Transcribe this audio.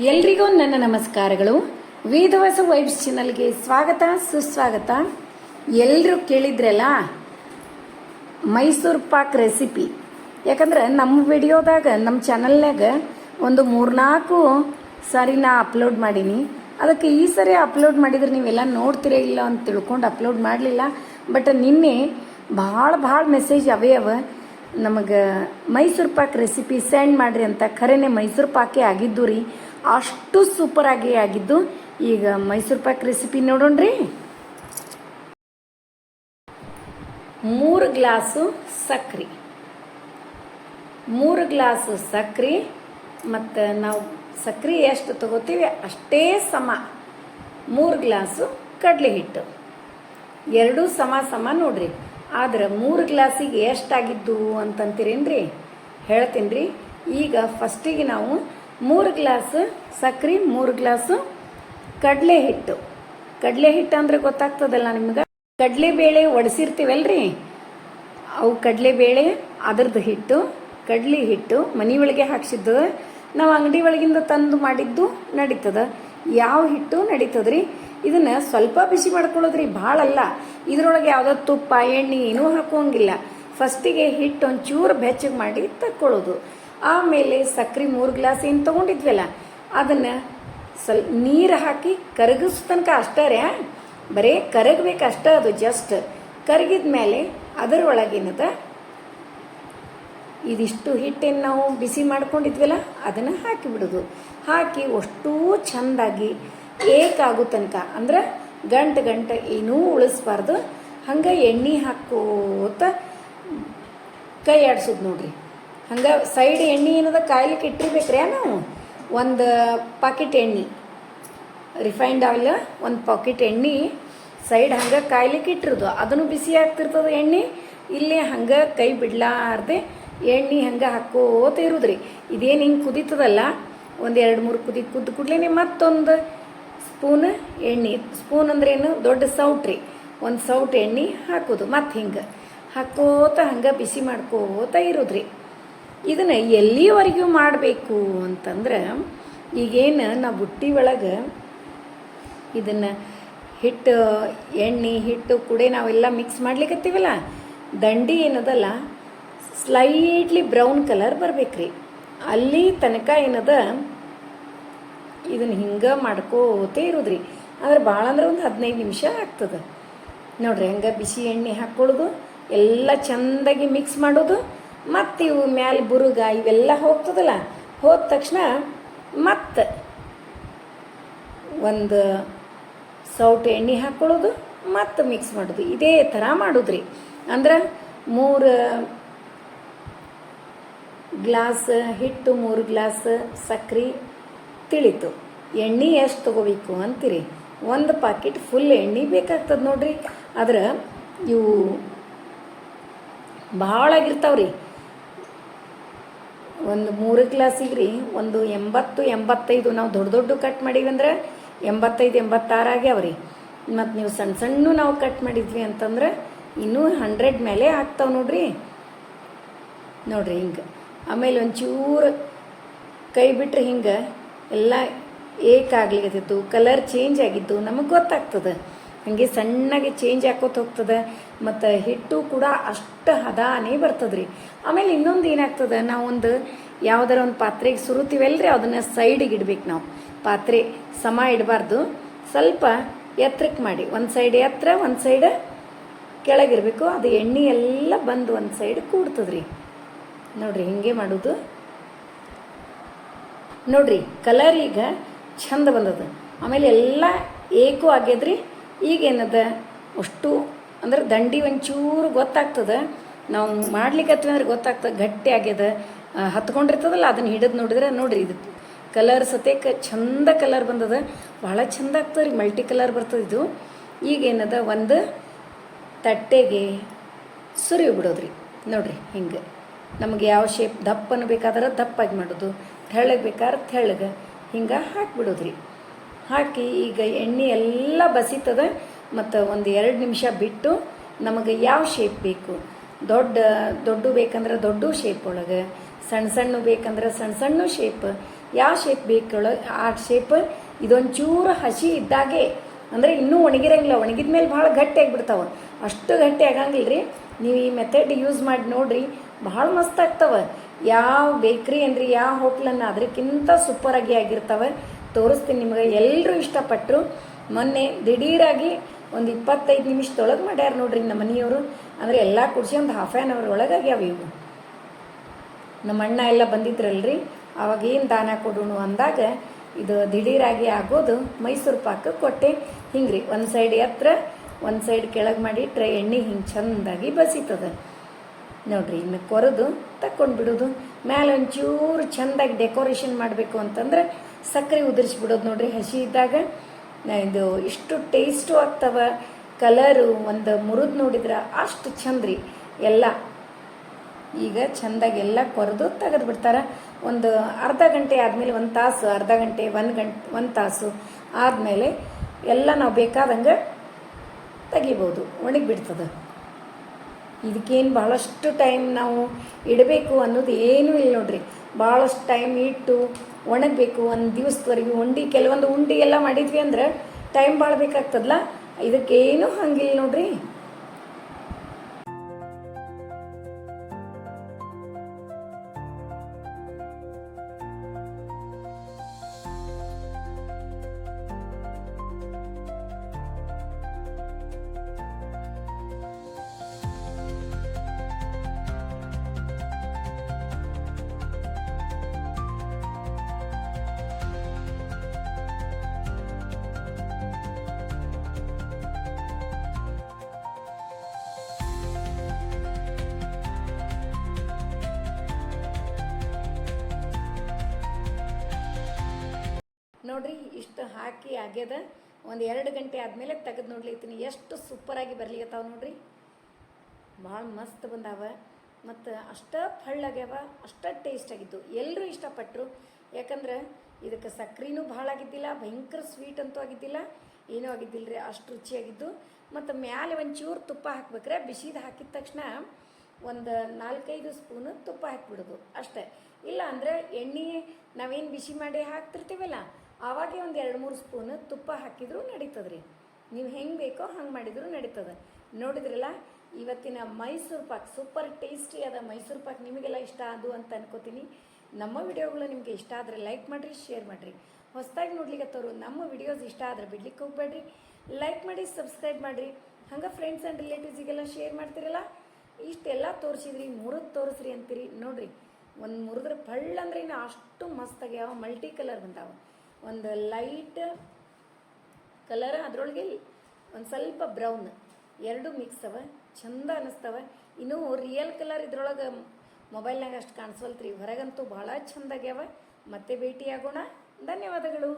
ಎಲ್ರಿಗೂ ನನ್ನ ನಮಸ್ಕಾರಗಳು. ವೇದವಾಸ ವೈಬ್ಸ್ ಚಾನಲ್ಗೆ ಸ್ವಾಗತ ಸುಸ್ವಾಗತ. ಎಲ್ಲರೂ ಕೇಳಿದ್ರಲ್ಲ ಮೈಸೂರು ಪಾಕ್ ರೆಸಿಪಿ. ಯಾಕಂದ್ರೆ ನಮ್ಮ ವಿಡಿಯೋದಾಗ ನಮ್ಮ ಚಾನಲ್ನಾಗ ಒಂದು 3-4 ಸಾರಿ ನಾ ಅಪ್ಲೋಡ್ ಮಾಡೀನಿ. ಅದಕ್ಕೆ ಈ ಸರಿ ಅಪ್ಲೋಡ್ ಮಾಡಿದ್ರೆ ನೀವೆಲ್ಲ ನೋಡ್ತೀರಾ ಇಲ್ಲ ಅಂತ ತಿಳ್ಕೊಂಡು ಅಪ್ಲೋಡ್ ಮಾಡಲಿಲ್ಲ. ಬಟ್ ನಿನ್ನೆ ಭಾಳ ಮೆಸೇಜ್ ಅವ ನಮಗೆ ಮೈಸೂರು ಪಾಕ್ ರೆಸಿಪಿ ಸೆಂಡ್ ಮಾಡಿರಿ ಅಂತ. ಖರೇನೆ ಮೈಸೂರು ಪಾಕೇ ಆಗಿದ್ದು ರೀ, ಅಷ್ಟು ಸೂಪರಾಗಿ ಆಗಿದ್ದು. ಈಗ ಮೈಸೂರು ಪಾಕ್ ರೆಸಿಪಿ ನೋಡೋಣ್ರಿ. 3 ಗ್ಲಾಸು ಸಕ್ರೆ, 3 ಗ್ಲಾಸು ಸಕ್ರೆ ಮತ್ತು ನಾವು ಸಕ್ರೆ ಎಷ್ಟು ತಗೋತೀವಿ ಅಷ್ಟೇ ಸಮ 3 ಗ್ಲಾಸು ಕಡಲೆ ಹಿಟ್ಟು, ಎರಡೂ ಸಮ ನೋಡ್ರಿ. ಆದ್ರೆ 3 ಗ್ಲಾಸಿಗೆ ಎಷ್ಟಾಗಿದ್ದು ಅಂತಂತೀರೇನ್ರಿ, ಹೇಳ್ತೀನಿ ರೀ. ಈಗ ಫಸ್ಟಿಗೆ ನಾವು 3 ಗ್ಲಾಸ್ ಸಕ್ರೆ, 3 ಗ್ಲಾಸು ಕಡಲೆ ಹಿಟ್ಟು ಅಂದ್ರೆ ಗೊತ್ತಾಗ್ತದಲ್ಲ ನಿಮ್ಗೆ. ಕಡಲೆಬೇಳೆ ಒಡಿಸಿರ್ತೀವಲ್ರಿ, ಅವು ಕಡಲೆಬೇಳೆ ಅದ್ರದ್ದು ಹಿಟ್ಟು, ಕಡಲೆ ಹಿಟ್ಟು ಮನೆಯೊಳಗೆ ಹಾಕ್ಸಿದ್ದು, ನಾವು ಅಂಗಡಿ ಒಳಗಿಂದ ತಂದು ಮಾಡಿದ್ದು ನಡೀತದ. ಯಾವ ಹಿಟ್ಟು ನಡೀತದ್ರಿ. ಇದನ್ನ ಸ್ವಲ್ಪ ಬಿಸಿ ಮಾಡ್ಕೊಳ್ಳೋದ್ರಿ, ಭಾಳ ಅಲ್ಲ. ಇದ್ರೊಳಗೆ ಯಾವುದೋ ತುಪ್ಪ ಎಣ್ಣೆ ಏನೂ ಹಾಕೋಂಗಿಲ್ಲ. ಫಸ್ಟಿಗೆ ಹಿಟ್ಟು ಒಂಚೂರು ಬೆಚ್ಚಗೆ ಮಾಡಿ ತಕ್ಕೊಳ್ಳೋದು. ಆಮೇಲೆ ಸಕ್ರೆ 3 ಗ್ಲಾಸ್ ಏನು ತೊಗೊಂಡಿದ್ವಲ್ಲ ಅದನ್ನು ಸ್ವಲ್ಪ ನೀರು ಹಾಕಿ ಕರಗಿಸ್ ತನಕ ಅಷ್ಟೇ ರೀ, ಬರೀ ಕರಗಬೇಕಷ್ಟ. ಅದು ಜಸ್ಟ್ ಕರಗಿದ ಮೇಲೆ ಅದರೊಳಗೇನದ ಇದಿಷ್ಟು ಹಿಟ್ಟೇನು ನಾವು ಬಿಸಿ ಮಾಡ್ಕೊಂಡಿದ್ವಲ್ಲ ಅದನ್ನು ಹಾಕಿಬಿಡೋದು. ಹಾಕಿ ಅಷ್ಟೂ ಚೆಂದಾಗಿ ಏಕಾಗೋ ತನಕ, ಅಂದ್ರೆ ಗಂಟೆ ಏನೂ ಉಳಿಸ್ಬಾರ್ದು. ಹಂಗೆ ಎಣ್ಣೆ ಹಾಕೋತ ಕೈ ಆಡ್ಸೋದು ನೋಡ್ರಿ. ಹಂಗೆ ಸೈಡ್ ಎಣ್ಣೆ ಏನದ ಕಾಯ್ಲಿಕ್ಕೆ ಇಟ್ಟಿರ್ಬೇಕ್ರಿ. ನಾವು 1 ಪಾಕೆಟ್ ಎಣ್ಣೆ, ರಿಫೈನ್ಡ್ ಆಯಿಲ್ 1 ಪಾಕೆಟ್ ಎಣ್ಣೆ ಸೈಡ್ ಹಂಗೆ ಕಾಯ್ಲಿಕ್ಕೆ ಇಟ್ಟಿರೋದು. ಅದನ್ನು ಬಿಸಿ ಆಗ್ತಿರ್ತದೆ ಎಣ್ಣೆ. ಇಲ್ಲಿ ಹಂಗೆ ಕೈ ಬಿಡ್ಲಾರ್ದೆ ಎಣ್ಣೆ ಹಂಗೆ ಹಾಕೋತ ಇರೋದ್ರಿ. ಇದೇನು ಹಿಂಗೆ ಕುದೀತದಲ್ಲ, 1-2-3 ಕುದ್ದ ಕೂಡಲೇ ಮತ್ತೊಂದು ಸ್ಪೂನ್ ಎಣ್ಣೆ, ಸ್ಪೂನ್ ಅಂದ್ರೆ ಏನು, ದೊಡ್ಡ ಸೌಟ್ರಿ, 1 ಸೌಟ್ ಎಣ್ಣೆ ಹಾಕೋದು. ಮತ್ತು ಹಿಂಗೆ ಹಾಕೋತ ಹಂಗೆ ಬಿಸಿ ಮಾಡ್ಕೋತ ಇರೋದ್ರಿ. ಇದನ್ನು ಎಲ್ಲಿವರೆಗೂ ಮಾಡಬೇಕು ಅಂತಂದ್ರೆ, ಈಗೇನು ನಾವು ಬುಟ್ಟಿ ಒಳಗೆ ಇದನ್ನು ಹಿಟ್ಟು ಎಣ್ಣೆ ಹಿಟ್ಟು ಕೂಡ ನಾವೆಲ್ಲ ಮಿಕ್ಸ್ ಮಾಡ್ಲಿಕ್ಕತ್ತೀವಲ್ಲ, ದಂಡಿ ಏನದಲ್ಲ ಸ್ಲೈಟ್ಲಿ ಬ್ರೌನ್ ಕಲರ್ ಬರ್ಬೇಕ್ರಿ. ಅಲ್ಲಿ ತನಕ ಏನದ ಇದನ್ನು ಹಿಂಗೆ ಮಾಡ್ಕೋತೇ ಇರೋದ್ರಿ. ಅಂದ್ರೆ ಭಾಳ ಅಂದ್ರೆ ಒಂದು 15 ನಿಮಿಷ ಆಗ್ತದೆ ನೋಡ್ರಿ. ಹಂಗೆ ಬಿಸಿ ಎಣ್ಣೆ ಹಾಕ್ಕೊಳ್ಳೋದು, ಎಲ್ಲ ಚೆಂದಾಗಿ ಮಿಕ್ಸ್ ಮಾಡೋದು. ಮತ್ತು ಇವು ಮ್ಯಾಲೆ ಬುರುಗ ಇವೆಲ್ಲ ಹೋಗ್ತದಲ್ಲ, ಹೋದ ತಕ್ಷಣ ಮತ್ತು 1 ಸೌಟ್ ಎಣ್ಣೆ ಹಾಕ್ಕೊಳ್ಳೋದು, ಮತ್ತು ಮಿಕ್ಸ್ ಮಾಡೋದು. ಇದೇ ಥರ ಮಾಡೋದ್ರಿ. ಅಂದ್ರೆ 3 ಗ್ಲಾಸ್ ಹಿಟ್ಟು, 3 ಗ್ಲಾಸ್ ಸಕ್ರೆ ತಿಳಿತು. ಎಣ್ಣೆ ಎಷ್ಟು ತೊಗೋಬೇಕು ಅಂತೀರಿ, 1 ಪಾಕೆಟ್ ಫುಲ್ ಎಣ್ಣೆ ಬೇಕಾಗ್ತದೆ ನೋಡ್ರಿ. ಆದ್ರೆ ಇವು ಭಾಳ ಆಗಿರ್ತಾವ್ರಿ. 3 ಗ್ಲಾಸಿಗೆ ರೀ 80-85 ನಾವು ದೊಡ್ಡ ಕಟ್ ಮಾಡೀವಿ ಅಂದ್ರೆ 85-86 ಆಗ್ಯಾವ್ರಿ. ಮತ್ತು ನೀವು ಸಣ್ಣ ನಾವು ಕಟ್ ಮಾಡಿದ್ವಿ ಅಂತಂದ್ರೆ ಇನ್ನೂ 100 ಮೇಲೆ ಆಗ್ತಾವೆ ನೋಡ್ರಿ. ಹಿಂಗೆ ಆಮೇಲೆ ಒಂಚೂರು ಕೈ ಬಿಟ್ರೆ ಹಿಂಗೆ ಎಲ್ಲ ಏಕಾಗ್ಲಿಕತ್ತಿತ್ತು, ಕಲರ್ ಚೇಂಜ್ ಆಗಿದ್ದು ನಮಗೆ ಗೊತ್ತಾಗ್ತದೆ. ಹಾಗೆ ಸಣ್ಣಗೆ ಚೇಂಜ್ ಹಾಕೋತ ಹೋಗ್ತದೆ. ಮತ್ತು ಹಿಟ್ಟು ಕೂಡ ಅಷ್ಟು ಹದಾನೇ ಬರ್ತದ್ರಿ. ಆಮೇಲೆ ಇನ್ನೊಂದು ಏನಾಗ್ತದೆ, ನಾವೊಂದು ಯಾವ್ದಾರ ಒಂದು ಪಾತ್ರೆಗೆ ಸುರುತ್ತೀವಲ್ರಿ, ಅದನ್ನು ಸೈಡಿಗೆ ಇಡ್ಬೇಕು. ನಾವು ಪಾತ್ರೆ ಸಮ ಇಡಬಾರ್ದು, ಸ್ವಲ್ಪ ಎತ್ತರಕ್ಕೆ ಮಾಡಿ, ಒಂದು ಸೈಡ್ ಎತ್ತರ ಒಂದು ಸೈಡ್ ಕೆಳಗಿರಬೇಕು. ಅದು ಎಣ್ಣೆ ಎಲ್ಲ ಬಂದು ಒಂದು ಸೈಡ್ ಕೂಡ್ತದ್ರಿ ನೋಡ್ರಿ. ಹಿಂಗೆ ಮಾಡೋದು ನೋಡ್ರಿ. ಕಲರ್ ಈಗ ಚಂದ ಬಂದದ. ಆಮೇಲೆ ಎಲ್ಲ ಏಕೂ ಆಗ್ಯದ್ರಿ. ಈಗೇನದ ಅಷ್ಟು ಅಂದ್ರೆ ದಂಡಿ ಒಂಚೂರು ಗೊತ್ತಾಗ್ತದೆ. ನಾವು ಮಾಡ್ಲಿಕ್ಕತ್ತೀವಿ ಅಂದ್ರೆ ಗೊತ್ತಾಗ್ತದೆ ಗಟ್ಟಿ ಆಗ್ಯದ, ಹತ್ಕೊಂಡಿರ್ತದಲ್ಲ, ಅದನ್ನು ಹಿಡಿದು ನೋಡ್ರಿ ಇದು ಕಲರ್ ಸತೇಕ ಚಂದ ಕಲರ್ ಬಂದದ. ಭಾಳ ಚಂದ ಆಗ್ತದೆ ರೀ, ಮಲ್ಟಿ ಕಲರ್ ಬರ್ತದೆ ಇದು. ಈಗೇನದ 1 ತಟ್ಟೆಗೆ ಸುರಿವು ಬಿಡೋದ್ರಿ ನೋಡ್ರಿ. ಹಿಂಗೆ ನಮಗೆ ಯಾವ ಶೇಪ್ ದಪ್ಪನ ಬೇಕಾದ್ರೆ ದಪ್ಪಾಗಿ ಮಾಡೋದು, ತೆಳ್ಳಗೆ ಬೇಕಾದ್ರೆ ತೆಳ್ಳಗೆ ಹಿಂಗೆ ಹಾಕಿಬಿಡೋದ್ರಿ. ಹಾಕಿ ಈಗ ಎಣ್ಣೆ ಎಲ್ಲ ಬಸಿತದ. ಮತ್ತು 1-2 ನಿಮಿಷ ಬಿಟ್ಟು ನಮಗೆ ಯಾವ ಶೇಪ್ ಬೇಕು, ದೊಡ್ಡ ಬೇಕಂದ್ರೆ ದೊಡ್ಡ ಶೇಪ್ ಒಳಗೆ, ಸಣ್ಣ ಬೇಕಂದ್ರೆ ಸಣ್ಣ ಶೇಪ್ ಯಾವ ಶೇಪ್ ಬೇಕೋ ಆ ಶೇಪ್ ಇದೊಂಚೂರು ಹಸಿ ಇದ್ದಾಗೆ, ಅಂದರೆ ಇನ್ನೂ ಒಣಗಿರಂಗಿಲ್ಲ, ಒಣಗಿದ ಮೇಲೆ ಭಾಳ ಗಟ್ಟಿ ಆಗಿಬಿಡ್ತಾವೆ. ಅಷ್ಟು ಗಟ್ಟಿ ಆಗಂಗಿಲ್ಲ ರೀ. ನೀವು ಈ ಮೆಥಡ್ ಯೂಸ್ ಮಾಡಿ ನೋಡಿರಿ, ಭಾಳ ಮಸ್ತ್ ಆಗ್ತವೆ. ಯಾವ ಬೇಕ್ರಿ ಅಂದ್ರಿ, ಯಾವ ಹೋಟ್ಲನ್ನು ಅದಕ್ಕಿಂತ ಸೂಪರಾಗಿ ಆಗಿರ್ತವೆ. ತೋರಿಸ್ತೀನಿ ನಿಮಗೆ. ಎಲ್ಲರೂ ಇಷ್ಟಪಟ್ಟರು. ಮೊನ್ನೆ ದಿಢೀರಾಗಿ ಒಂದು 25 ನಿಮಿಷದೊಳಗೆ ಮಾಡ್ಯಾರ ನೋಡ್ರಿ ನಮ್ಮ ಮನೆಯವರು. ಅಂದರೆ ಎಲ್ಲ ಕುಡಿಸಿ ಒಂದು ½ ಒಳಗೆ ಆಗ್ಯಾವ ಇವು. ನಮ್ಮ ಅಣ್ಣ ಎಲ್ಲ ಬಂದಿದ್ರಲ್ರಿ, ಅವಾಗ ಏನು ದಾನ ಕೊಡೋಣ ಅಂದಾಗ ಇದು ದಿಢೀರಾಗಿ ಆಗೋದು ಮೈಸೂರು ಪಾಕ ಕೊಟ್ಟೆ. ಹಿಂಗೆ ರೀ, ಒಂದು ಸೈಡ್ ಎತ್ತರ ಒಂದು ಸೈಡ್ ಕೆಳಗೆ ಮಾಡಿ ಎಣ್ಣೆ ಹಿಂಗೆ ಚೆಂದಾಗಿ ಬಸಿತದೆ ನೋಡ್ರಿ. ಇನ್ನು ಕೊರೆದು ತಕ್ಕೊಂಡು ಬಿಡೋದು. ಮೇಲೆ ಒಂಚೂರು ಚೆಂದಾಗಿ ಡೆಕೋರೇಷನ್ ಮಾಡಬೇಕು ಅಂತಂದ್ರೆ ಸಕ್ಕರೆ ಉದುರಿಸ್ಬಿಡೋದು ನೋಡ್ರಿ ಹಸಿ ಇದ್ದಾಗ. ಇದು ಇಷ್ಟು ಟೇಸ್ಟು ಆಗ್ತವೆ. ಕಲರು ಒಂದು ಮುರಿದು ನೋಡಿದ್ರೆ ಅಷ್ಟು ಚಂದ ರೀ ಎಲ್ಲ. ಈಗ ಚೆಂದಾಗಿ ಎಲ್ಲ ಕೊರೆದು ತೆಗೆದು ಬಿಡ್ತಾರೆ. ಒಂದು ಅರ್ಧ ಗಂಟೆ ಆದಮೇಲೆ, 1 ತಾಸು, ಅರ್ಧ ಗಂಟೆ, 1 ತಾಸು ಆದಮೇಲೆ ಎಲ್ಲ ನಾವು ಬೇಕಾದಂಗೆ ತೆಗಿಬೋದು, ಒಣಗಿಬಿಡ್ತದೆ. ಇದಕ್ಕೇನು ಭಾಳಷ್ಟು ಟೈಮ್ ನಾವು ಇಡಬೇಕು ಅನ್ನೋದು ಏನೂ ಇಲ್ಲ ನೋಡ್ರಿ. ಭಾಳಷ್ಟು ಟೈಮ್ ಇಟ್ಟು ಒಣಗಬೇಕು ಒಂದು ದಿವಸದವರೆಗೂ. ಕೆಲವೊಂದು ಉಂಡೆ ಎಲ್ಲ ಮಾಡಿದ್ವಿ ಅಂದ್ರೆ ಟೈಮ್ ಭಾಳ ಬೇಕಾಗ್ತದಲ್ಲ, ಇದಕ್ಕೇನು ಹಂಗಿಲ್ಲ ನೋಡ್ರಿ. ನೋಡ್ರಿ ಇಷ್ಟು ಹಾಕಿ ಆಗ್ಯದ. ಒಂದು 2 ಗಂಟೆ ಆದಮೇಲೆ ತೆಗೆದು ನೋಡ್ಲಿತ್ತೀನಿ. ಎಷ್ಟು ಸೂಪರಾಗಿ ಬರ್ಲಿಕತ್ತಾವ ನೋಡ್ರಿ. ಭಾಳ ಮಸ್ತ್ ಬಂದಾವ ಮತ್ತು ಅಷ್ಟೇ ಫಳ್ಳಾಗ್ಯಾವ, ಅಷ್ಟೇ ಟೇಸ್ಟ್ ಆಗಿದ್ದು. ಎಲ್ಲರೂ ಇಷ್ಟಪಟ್ಟರು. ಯಾಕಂದ್ರೆ ಇದಕ್ಕೆ ಸಕ್ರೆನೂ ಭಾಳ ಆಗಿದ್ದಿಲ್ಲ, ಭಯಂಕರ ಸ್ವೀಟ್ ಅಂತೂ ಆಗಿದ್ದಿಲ್ಲ, ಏನೂ ಆಗಿದ್ದಿಲ್ಲ ರೀ. ಅಷ್ಟು ರುಚಿಯಾಗಿದ್ದು. ಮತ್ತು ಮ್ಯಾಲೆ ಒಂಚೂರು ತುಪ್ಪ ಹಾಕ್ಬೇಕ್ರೆ, ಬಿಸಿದು ಹಾಕಿದ ತಕ್ಷಣ ಒಂದು 4-5 ಸ್ಪೂನು ತುಪ್ಪ ಹಾಕಿಬಿಡೋದು ಅಷ್ಟೇ. ಇಲ್ಲ ಅಂದರೆ ಎಣ್ಣೆ ನಾವೇನು ಬಿಸಿ ಮಾಡಿ ಹಾಕ್ತಿರ್ತೀವಲ್ಲ, ಆವಾಗೇ ಒಂದು 2-3 ಸ್ಪೂನು ತುಪ್ಪ ಹಾಕಿದರೂ ನಡೀತದೆ ರೀ. ನೀವು ಹೆಂಗೆ ಬೇಕೋ ಹಂಗೆ ಮಾಡಿದರೂ ನಡೀತದೆ. ನೋಡಿದ್ರಲ್ಲ ಇವತ್ತಿನ ಮೈಸೂರು ಪಾಕ್ ಸೂಪರ್ ಟೇಸ್ಟಿ ಆದ ಮೈಸೂರು ಪಾಕ್ ನಿಮಗೆಲ್ಲ ಇಷ್ಟ ಆದು ಅಂತ ಅನ್ಕೋತೀನಿ. ನಮ್ಮ ವಿಡಿಯೋಗಳು ನಿಮಗೆ ಇಷ್ಟ ಆದರೆ ಲೈಕ್ ಮಾಡಿರಿ, ಶೇರ್ ಮಾಡಿರಿ. ಹೊಸದಾಗಿ ನೋಡ್ಲಿಕ್ಕತ್ತವರು ನಮ್ಮ ವಿಡಿಯೋಸ್ ಇಷ್ಟ ಆದರೆ ಬಿಡ್ಲಿಕ್ಕೆ ಹೋಗ್ಬೇಡ್ರಿ. ಲೈಕ್ ಮಾಡಿ, ಸಬ್ಸ್ಕ್ರೈಬ್ ಮಾಡಿರಿ. ಹಂಗೆ ಫ್ರೆಂಡ್ಸ್ ಆ್ಯಂಡ್ ರಿಲೇಟಿವ್ಸಿಗೆಲ್ಲ ಶೇರ್ ಮಾಡ್ತಿರಲ್ಲ. ಇಷ್ಟೆಲ್ಲ ತೋರಿಸಿದ್ರಿ, ಮುರಿದು ತೋರಿಸ್ರಿ ಅಂತೀರಿ ನೋಡ್ರಿ. ಒಂದು ಮುರಿದ್ರೆ ಪಳ್ಳಂದ್ರೆ ಇನ್ನು ಅಷ್ಟು ಮಸ್ತಾಗ್ಯಾವ. ಮಲ್ಟಿ ಕಲರ್ ಬಂದಾವ. ಒಂದು ಲೈಟ್ ಕಲರ್, ಅದರೊಳಗೆ ಒಂದು ಸ್ವಲ್ಪ ಬ್ರೌನ್, ಎರಡೂ ಮಿಕ್ಸ್ ಅವ, ಚಂದ ಅನ್ನಿಸ್ತವ. ಇನ್ನೂ ರಿಯಲ್ ಕಲರ್ ಇದ್ರೊಳಗೆ ಮೊಬೈಲ್ನಾಗ ಅಷ್ಟು ಕಾಣಿಸಲ್ತ್ರಿ, ಹೊರಗಂತೂ ಭಾಳ ಚಂದಾಗ್ಯಾವ. ಮತ್ತೆ ಭೇಟಿಯಾಗೋಣ. ಧನ್ಯವಾದಗಳು.